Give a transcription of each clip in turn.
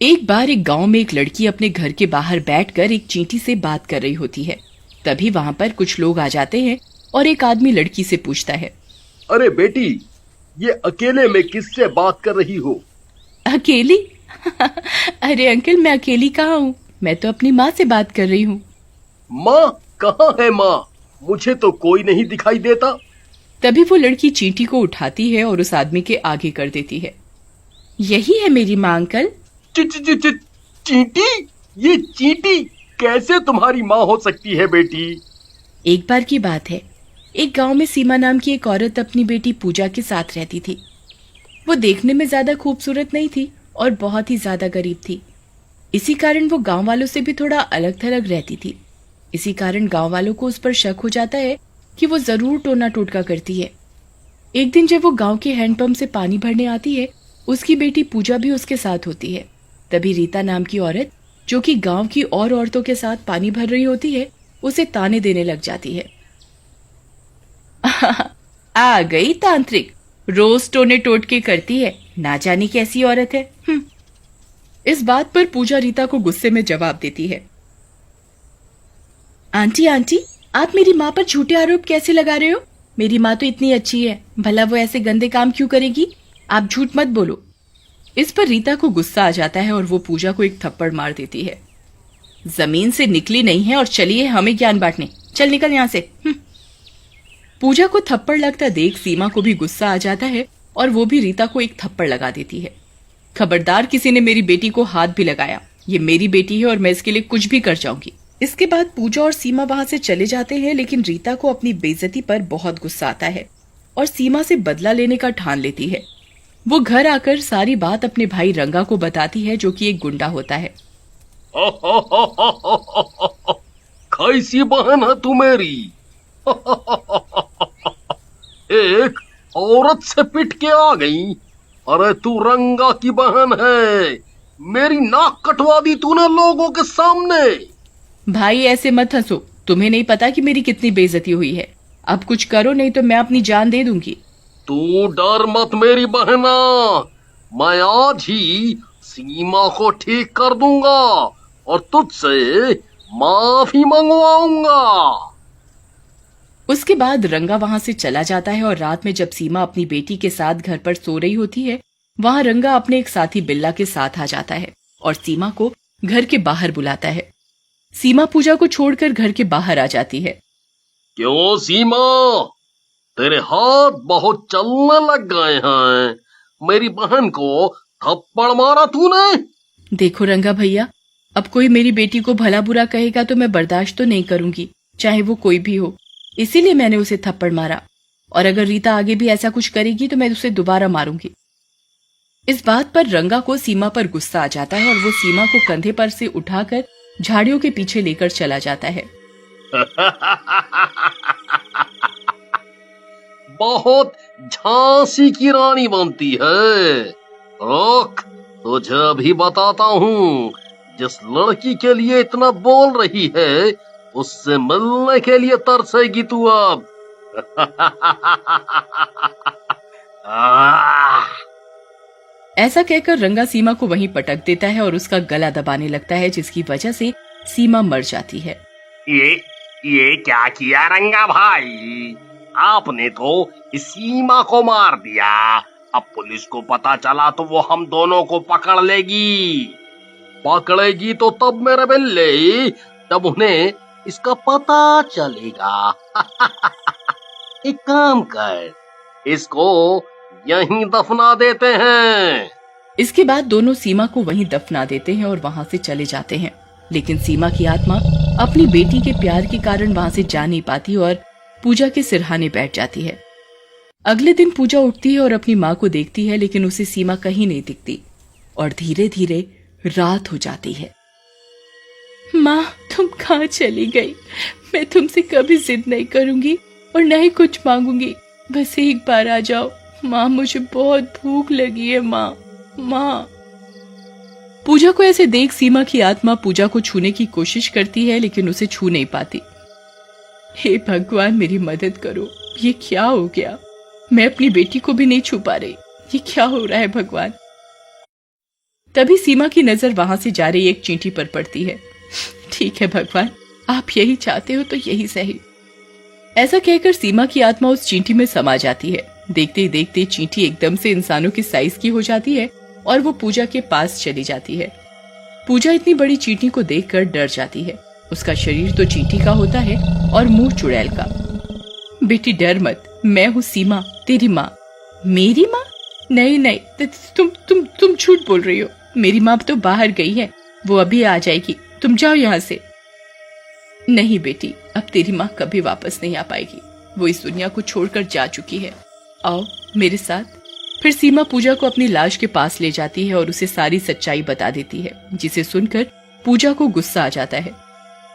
एक बार एक गांव में एक लड़की अपने घर के बाहर बैठकर एक चींटी से बात कर रही होती है। तभी वहां पर कुछ लोग आ जाते हैं और एक आदमी लड़की से पूछता है, अरे बेटी, ये अकेले में किससे बात कर रही हो? अकेली? अरे अंकल, मैं अकेली कहाँ हूँ, मैं तो अपनी माँ से बात कर रही हूँ। माँ? कहाँ है माँ? मुझे तो कोई नहीं दिखाई देता। तभी वो लड़की चींटी को उठाती है और उस आदमी के आगे कर देती है। यही है मेरी माँ अंकल। चींटी? ये चींटी कैसे तुम्हारी माँ हो सकती है बेटी? एक बार की बात है, एक गांव में सीमा नाम की एक औरत अपनी बेटी पूजा के साथ रहती थी। वो देखने में ज्यादा खूबसूरत नहीं थी और बहुत ही ज्यादा गरीब थी। इसी कारण वो गांव वालों से भी थोड़ा अलग थलग रहती थी। इसी कारण गांव वालों को उस पर शक हो जाता है कि वो जरूर टोना टोटका करती है। एक दिन जब वो गांव के हैंडपंप से पानी भरने आती है, उसकी बेटी पूजा भी उसके साथ होती है। तभी रीता नाम की औरत, जो कि गांव की और औरतों के साथ पानी भर रही होती है, उसे ताने देने लग जाती है। आ गई तांत्रिक, रोज टोने टोटके करती है, ना जाने कैसी औरत है। इस बात पर पूजा रीता को गुस्से में जवाब देती है, आंटी आंटी, आप मेरी माँ पर झूठे आरोप कैसे लगा रहे हो? मेरी माँ तो इतनी अच्छी है, भला वो ऐसे गंदे काम क्यों करेगी? आप झूठ मत बोलो। इस पर रीता को गुस्सा आ जाता है और वो पूजा को एक थप्पड़ मार देती है। जमीन से निकली नहीं है और चलिए हमें ज्ञान बांटने, चल निकल यहाँ से। पूजा को थप्पड़ लगता देख सीमा को भी गुस्सा आ जाता है और वो भी रीता को एक थप्पड़ लगा देती है। खबरदार किसी ने मेरी बेटी को हाथ भी लगाया, ये मेरी बेटी है और मैं इसके लिए कुछ भी कर जाऊंगी। इसके बाद पूजा और सीमा वहां से चले जाते हैं, लेकिन रीता को अपनी बेइज्जती पर बहुत गुस्सा आता है और सीमा से बदला लेने का ठान लेती है। वो घर आकर सारी बात अपने भाई रंगा को बताती है, जो कि एक गुंडा होता है। कैसी बहन है तू मेरी? एक औरत से पिट के आ गई। अरे तू रंगा की बहन है, मेरी नाक कटवा दी तूने लोगों के सामने। भाई ऐसे मत हंसो, तुम्हें नहीं पता कि मेरी कितनी बेइज्जती हुई है। अब कुछ करो नहीं तो मैं अपनी जान दे दूंगी। तू डर मत मेरी बहना, मैं आज ही सीमा को ठीक कर दूंगा और तुझसे माफी मंगवाऊंगा। उसके बाद रंगा वहां से चला जाता है और रात में जब सीमा अपनी बेटी के साथ घर पर सो रही होती है, वहां रंगा अपने एक साथी बिल्ला के साथ आ जाता है और सीमा को घर के बाहर बुलाता है। सीमा पूजा को छोड़कर घर के बाहर आ जाती है। क्यों सीमा, तेरे हाथ बहुत चलने लग गए हैं? मेरी बहन को थप्पड़ मारा तूने? देखो रंगा भैया, अब कोई मेरी बेटी को भला बुरा कहेगा तो मैं बर्दाश्त तो नहीं करूंगी, चाहे वो कोई भी हो। इसीलिए मैंने उसे थप्पड़ मारा, और अगर रीता आगे भी ऐसा कुछ करेगी तो मैं उसे दोबारा मारूंगी। इस बात पर रंगा को सीमा पर गुस्सा आ जाता है और वो सीमा को कंधे पर से उठाकर झाड़ियों के पीछे लेकर चला जाता है। बहुत झांसी की रानी बनती है। रुक, तुझे अभी बताता हूँ। जिस लड़की के लिए इतना बोल रही है, उससे मिलने के लिए तरसेगी तू अब। ऐसा कहकर रंगा सीमा को वहीं पटक देता है और उसका गला दबाने लगता है, जिसकी वजह से सीमा मर जाती है। ये क्या किया रंगा भाई? आपने तो इस सीमा को मार दिया। अब पुलिस को पता चला तो वो हम दोनों को पकड़ लेगी। पकड़ेगी तो तब मेरे बिल्ले, तब उन्हें इसका पता चलेगा। एक काम कर, इसको यहीं दफना देते हैं। इसके बाद दोनों सीमा को वहीं दफना देते हैं और वहां से चले जाते हैं। लेकिन सीमा की आत्मा अपनी बेटी के प्यार के कारण वहां से जा नहीं पाती और पूजा के सिरहाने बैठ जाती है। अगले दिन पूजा उठती है और अपनी माँ को देखती है, लेकिन उसे सीमा कहीं नहीं दिखती और धीरे धीरे रात हो जाती है। माँ, तुम कहाँ चली गई? मैं तुमसे कभी जिद नहीं करूंगी और न ही कुछ मांगूंगी, बस एक बार आ जाओ। माँ, मुझे बहुत भूख लगी है। माँ, माँ। पूजा को ऐसे देख सीमा की आत्मा पूजा को छूने की कोशिश करती है, लेकिन उसे छू नहीं पाती। हे भगवान, मेरी मदद करो, ये क्या हो गया? मैं अपनी बेटी को भी नहीं छू पा रही, ये क्या हो रहा है भगवान? तभी सीमा की नजर वहां से जा रही एक चींटी पर पड़ती है। ठीक है भगवान, आप यही चाहते हो तो यही सही। ऐसा कहकर सीमा की आत्मा उस चींटी में समा जाती है। देखते ही देखते चींटी एकदम से इंसानों की साइज की हो जाती है और वो पूजा के पास चली जाती है। पूजा इतनी बड़ी चींटी को देखकर डर जाती है। उसका शरीर तो चींटी का होता है और मुंह चुड़ैल का। बेटी डर मत, मैं हूँ सीमा, तेरी माँ। मेरी माँ? नहीं नहीं, तुम झूठ बोल रही हो। मेरी माँ तो बाहर गई है, वो अभी आ जाएगी, तुम जाओ यहाँ से। नहीं बेटी, अब तेरी माँ कभी वापस नहीं आ पाएगी, वो इस दुनिया को छोड़कर जा चुकी है। आओ मेरे साथ। फिर सीमा पूजा को अपनी लाश के पास ले जाती है और उसे सारी सच्चाई बता देती है, जिसे सुनकर पूजा को गुस्सा आ जाता है।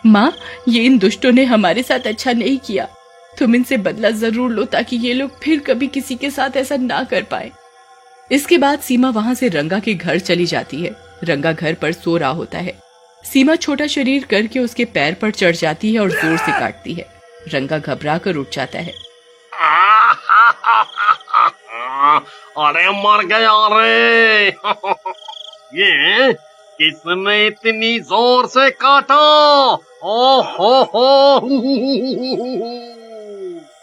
माँ, ये इन दुष्टों ने हमारे साथ अच्छा नहीं किया, तुम इनसे बदला जरूर लो ताकि ये लोग फिर कभी किसी के साथ ऐसा ना कर पाए। इसके बाद सीमा वहां से रंगा के घर चली जाती है। रंगा घर पर सो रहा होता है। सीमा छोटा शरीर करके उसके पैर पर चढ़ जाती है और जोर से काटती है। रंगा घबरा कर उठ जाता है। अरे मर गया रे। ये किसने इतनी जोर से काटा? ओ हो,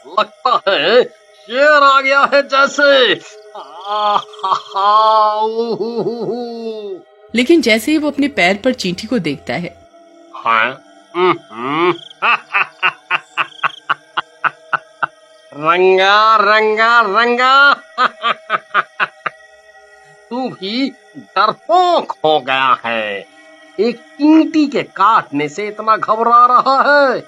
लगता है शेर आ गया है जैसे। लेकिन जैसे ही वो अपने पैर पर चींटी को देखता है, रंगा रंगा रंगा, तू भी डरपोक हो गया है। एक चींटी के काटने से इतना घबरा रहा है।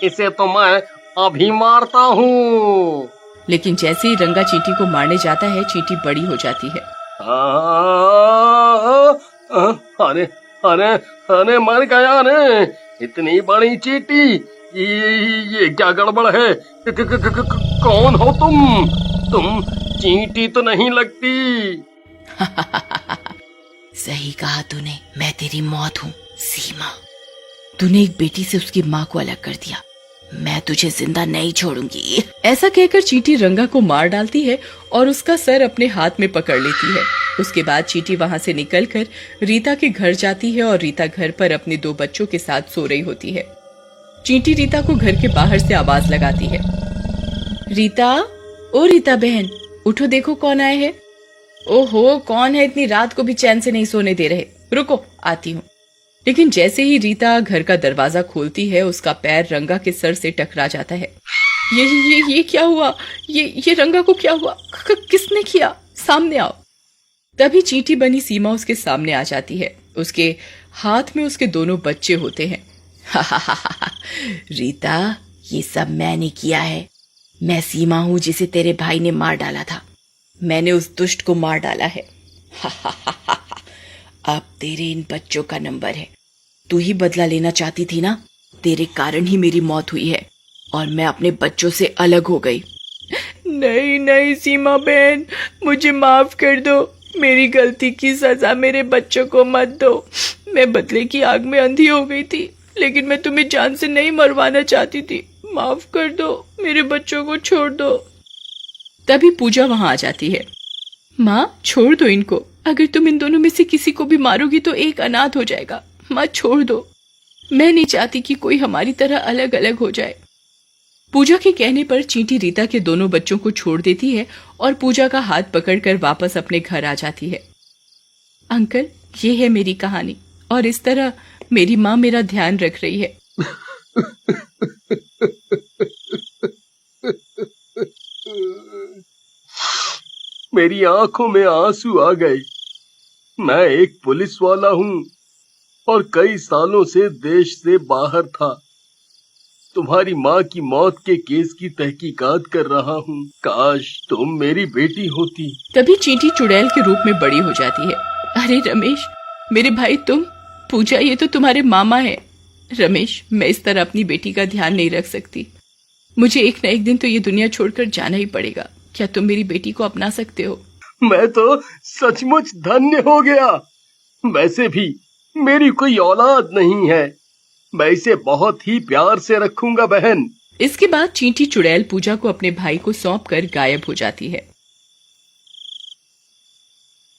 इसे तो मैं अभी मारता हूँ। लेकिन जैसे ही रंगा चींटी को मारने जाता है, चींटी बड़ी हो जाती है। अरे अरे अरे, मर गया रे। इतनी बड़ी चींटी, ये क्या गड़बड़ है? कौन हो तुम चींटी तो नहीं लगती। सही कहा तूने, मैं तेरी मौत हूँ सीमा। तूने एक बेटी से उसकी माँ को अलग कर दिया, मैं तुझे जिंदा नहीं छोड़ूंगी। ऐसा कहकर चींटी रंगा को मार डालती है और उसका सर अपने हाथ में पकड़ लेती है। उसके बाद चींटी वहां से निकलकर रीता के घर जाती है और रीता घर पर अपने 2 बच्चों के साथ सो रही होती है। चींटी रीता को घर के बाहर से आवाज लगाती है। रीता, ओ रीता बहन, उठो, देखो कौन आए हैं। ओहो, कौन है? इतनी रात को भी चैन से नहीं सोने दे रहे। रुको, आती हूँ। लेकिन जैसे ही रीता घर का दरवाजा खोलती है, उसका पैर रंगा के सर से टकरा जाता है। ये क्या हुआ? ये रंगा को क्या हुआ? किसने किया? सामने आओ। तभी चींटी बनी सीमा उसके सामने आ जाती है। उसके हाथ में उसके 2 बच्चे होते हैं। रीता, ये सब मैंने किया है। मैं सीमा हूँ जिसे तेरे भाई ने मार डाला था। मैंने उस दुष्ट को मार डाला है। अब तेरे इन बच्चों का नंबर है। तू ही बदला लेना चाहती थी ना? तेरे कारण ही मेरी मौत हुई है और मैं अपने बच्चों से अलग हो गई। नहीं नहीं सीमा बहन, मुझे माफ कर दो। मेरी गलती की सजा मेरे बच्चों को मत दो। मैं बदले की आग में अंधी हो गई थी, लेकिन मैं तुम्हें जान से नहीं मरवाना चाहती थी। माफ कर दो, मेरे बच्चों को छोड़ दो। तभी पूजा वहां आ जाती है। माँ, छोड़ दो इनको। अगर तुम इन दोनों में से किसी को भी मारोगी तो एक अनाथ हो जाएगा। माँ, छोड़ दो। मैं नहीं चाहती कि कोई हमारी तरह अलग अलग हो जाए। पूजा के कहने पर चींटी रीता के 2 बच्चों को छोड़ देती है और पूजा का हाथ पकड़कर वापस अपने घर आ जाती है। अंकल, ये है मेरी कहानी और इस तरह मेरी माँ मेरा ध्यान रख रही है। मेरी आंखों में आंसू आ गए। मैं एक पुलिस वाला हूँ और कई सालों से देश से बाहर था। तुम्हारी माँ की मौत के केस की तहकीकात कर रहा हूँ। काश तुम मेरी बेटी होती। तभी चींटी चुड़ैल के रूप में बड़ी हो जाती है। अरे रमेश, मेरे भाई तुम। पूजा, ये तो तुम्हारे मामा है। रमेश, मैं इस तरह अपनी बेटी का ध्यान नहीं रख सकती। मुझे एक न एक दिन तो ये दुनिया छोड़कर जाना ही पड़ेगा। क्या तुम मेरी बेटी को अपना सकते हो? मैं तो सचमुच धन्य हो गया। वैसे भी मेरी कोई औलाद नहीं है। मैं इसे बहुत ही प्यार से रखूंगा बहन। इसके बाद चींटी चुड़ैल पूजा को अपने भाई को सौंपकर गायब हो जाती है।